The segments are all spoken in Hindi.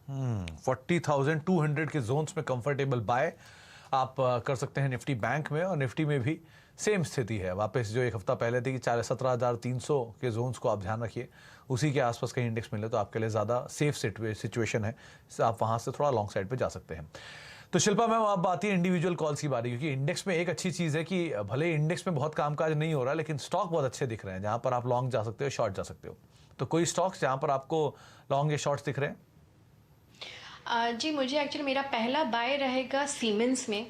40,200 के जोन्स में कंफर्टेबल बाय आप कर सकते हैं निफ्टी बैंक में, और निफ्टी में भी सेम स्थिति है। वापस जो एक हफ्ता पहले थी कि 17,300 के जोन्स को आप ध्यान रखिए, उसी के आसपास कहीं इंडेक्स मिले तो आपके लिए ज़्यादा सेफ सिचुएशन है, आप वहाँ से थोड़ा लॉन्ग साइड पे जा सकते हैं। तो शिल्पा मैम, अब आती है इंडिविजुअल कॉल्स की बारी, क्योंकि इंडेक्स में एक अच्छी चीज़ है कि भले इंडेक्स में बहुत कामकाज नहीं हो रहा, लेकिन स्टॉक बहुत अच्छे दिख रहे हैं, जहाँ पर आप लॉन्ग जा सकते हो, शॉर्ट जा सकते हो। तो कोई स्टॉक्स जहाँ पर आपको लॉन्ग या शॉर्ट्स दिख रहे हैं? जी, मुझे एक्चुअली मेरा पहला बाय रहेगा सीमेंस में।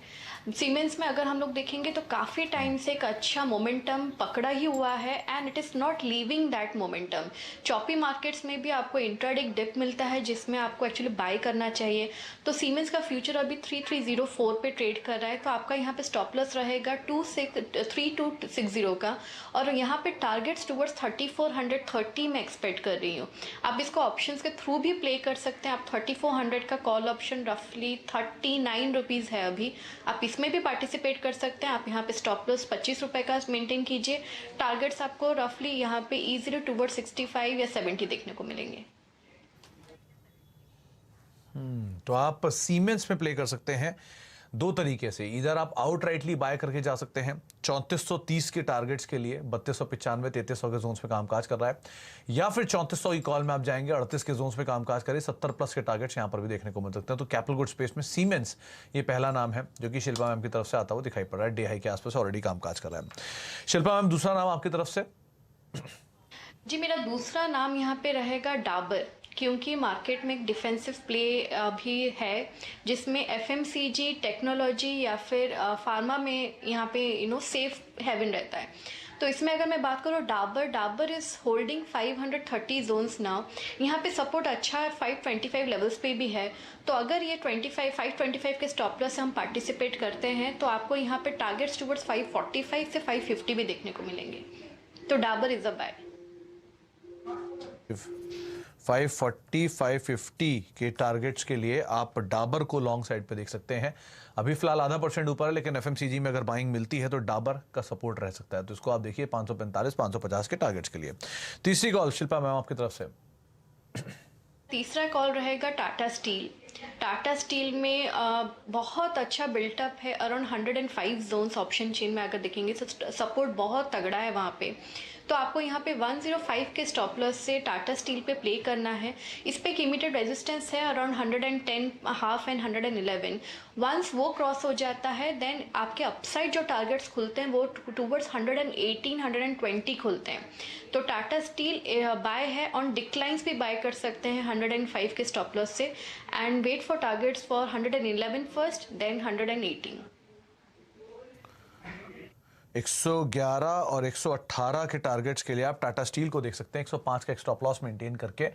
सीमेंस में अगर हम लोग देखेंगे तो काफ़ी टाइम से एक अच्छा मोमेंटम पकड़ा ही हुआ है and it is not leaving that momentum. Choppy markets में भी आपको इंट्राडे डिप मिलता है जिसमें आपको एक्चुअली बाय करना चाहिए। तो सीमेंस का फ्यूचर अभी 3304 पे ट्रेड कर रहा है, तो आपका यहाँ पे स्टॉप लॉस रहेगा 3260 का, और यहाँ पे टारगेट्स टुवर्ड्स 3430 में एक्सपेक्ट कर रही हूँ। आप इसको ऑप्शंस के थ्रू भी प्ले कर सकते हैं। आप 3400 का कॉल ऑप्शन रफली 39 रुपीज़ है अभी, आप इसमें भी पार्टिसिपेट कर सकते हैं। आप यहाँ पे स्टॉप लॉस 25 रुपये का मेंटेन कीजिए। टारगेट्स आपको रफली यहाँ पे इजीली टुवर्ड 65 या 70 देखने को मिलेंगे। तो आप सीमेंस में प्ले कर सकते हैं दो तरीके से। इधर आप आउटराइटली बाय करके जा सकते हैं 3430 के टारगेट्स के लिए, 3295 3300 के जोन्स में कामकाज कर रहा है, या फिर 3400 की कॉल में आप जाएंगे 38 के जोन्स में कामकाज करें, 70 प्लस के टारगेट्स यहां पर भी देखने को मिल सकते हैं। तो कैपिटल गुड स्पेस में सीमेंस ये पहला नाम है जो कि शिल्पा मैम की तरफ से आता हुआ दिखाई पड़ रहा है, डे हाई के आसपास ऑलरेडी कामकाज कर रहा है। शिल्पा मैम, दूसरा नाम आपकी तरफ से? जी, मेरा दूसरा नाम यहाँ पे रहेगा डाबर, क्योंकि मार्केट में एक डिफेंसिव प्ले भी है जिसमें एफएमसीजी, टेक्नोलॉजी या फिर फार्मा में यहाँ पे सेफ हेवन रहता है। तो इसमें अगर मैं बात करूँ Dabur is holding 530 zones now. यहाँ पे सपोर्ट अच्छा है, 525 लेवल्स पे भी है। तो अगर ये 525 के स्टॉप लॉस से हम पार्टिसिपेट करते हैं तो आपको यहाँ पे टारगेट्स टुवर्ड्स 545 से 550 भी देखने को मिलेंगे। तो डाबर इज़ अ बाय। 540 550 के टारगेट्स के लिए आप डाबर को लॉन्ग साइड पे देख सकते हैं। अभी फिलहाल आधा % ऊपर है, लेकिन एफएमसीजी में अगर बाइंग मिलती है तो डाबर का सपोर्ट रह सकता है। तो इसको आप देखिए 545 550 के टारगेट्स के लिए। तीसरी कॉल शिल्पा मैम आपकी तरफ से। तीसरा कॉल रहेगा टाटा स्टील। टाटा स्टील में बहुत अच्छा बिल्टअप है, अराउंड 105 जोन्स ऑप्शन चेन में अगर देखेंगे तो सपोर्ट बहुत तगड़ा है वहाँ पे। तो आपको यहाँ पे 105 के स्टॉप लॉस से टाटा स्टील पे प्ले करना है। इस पे एक इमीडिएट रेजिस्टेंस है अराउंड 110 हाफ एंड 111। वंस वो क्रॉस हो जाता है देन आपके अपसाइड जो टारगेट्स खुलते हैं वो टूवर्ड्स 118 120 खुलते हैं। तो टाटा स्टील बाय है, ऑन डिक्लाइंस भी बाय कर सकते हैं 105 के स्टॉप लॉस से, and wait for targets for 111 first then 118। 111 और 118 के टारगेट्स के लिए आप टाटा स्टील को देख सकते हैं 105 का एक स्टॉप लॉस मेंटेन करके।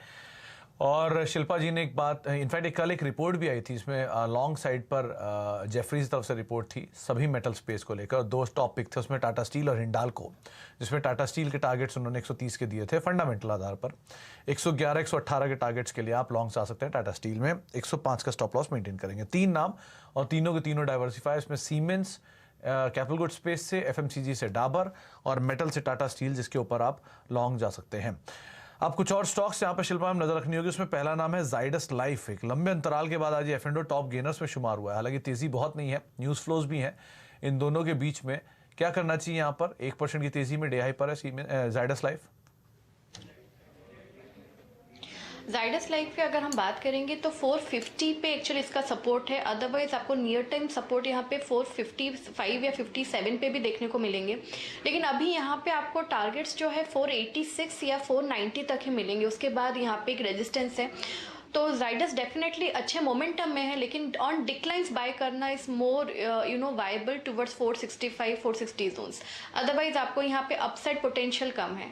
और शिल्पा जी ने एक बात, इनफैक्ट कल एक रिपोर्ट भी आई थी, इसमें लॉन्ग साइड पर जेफरीज तरफ से रिपोर्ट थी सभी मेटल स्पेस को लेकर। दो टॉप पिक थे उसमें, टाटा स्टील और हिंडाल्को, जिसमें टाटा स्टील के टारगेट्स उन्होंने 130 के दिए थे फंडामेंटल आधार पर। 111 118 के टारगेट्स के लिए आप लॉन्ग जा सकते हैं टाटा स्टील में, 105 का स्टॉप लॉस मेंटेन करेंगे। 3 नाम और तीनों के तीनों डाइवर्सिफाई, इसमें सीमेंस कैपिटल गुड स्पेस से, एफएमसीजी से डाबर, और मेटल से टाटा स्टील, जिसके ऊपर आप लॉन्ग जा सकते हैं। आप कुछ और स्टॉक्स यहाँ पर शिल्पा में नजर रखनी होगी। उसमें पहला नाम है जाइडस लाइफ। एक लंबे अंतराल के बाद आज एफ&ओ टॉप गेनर्स में शुमार हुआ है। हालांकि तेजी बहुत नहीं है, न्यूज फ्लोज भी हैं इन दोनों के बीच में। क्या करना चाहिए यहाँ पर? 1% की तेजी में डे हाई पर है जाइडस लाइफ। जाइडस लाइफ पे अगर हम बात करेंगे तो 450 पे एक्चुअली इसका सपोर्ट है, अदरवाइज आपको नियर टाइम सपोर्ट यहाँ पे 455 या 57 पे भी देखने को मिलेंगे। लेकिन अभी यहाँ पे आपको टारगेट्स जो है 486 या 490 तक ही मिलेंगे, उसके बाद यहाँ पे एक रेजिस्टेंस है। तो जाइडस डेफिनेटली अच्छे मोमेंटम में है, लेकिन ऑन डिक्लाइंस बाय करना is more viable towards 465 460 zones. Otherwise आपको यहाँ पे अपसाइड पोटेंशियल कम है।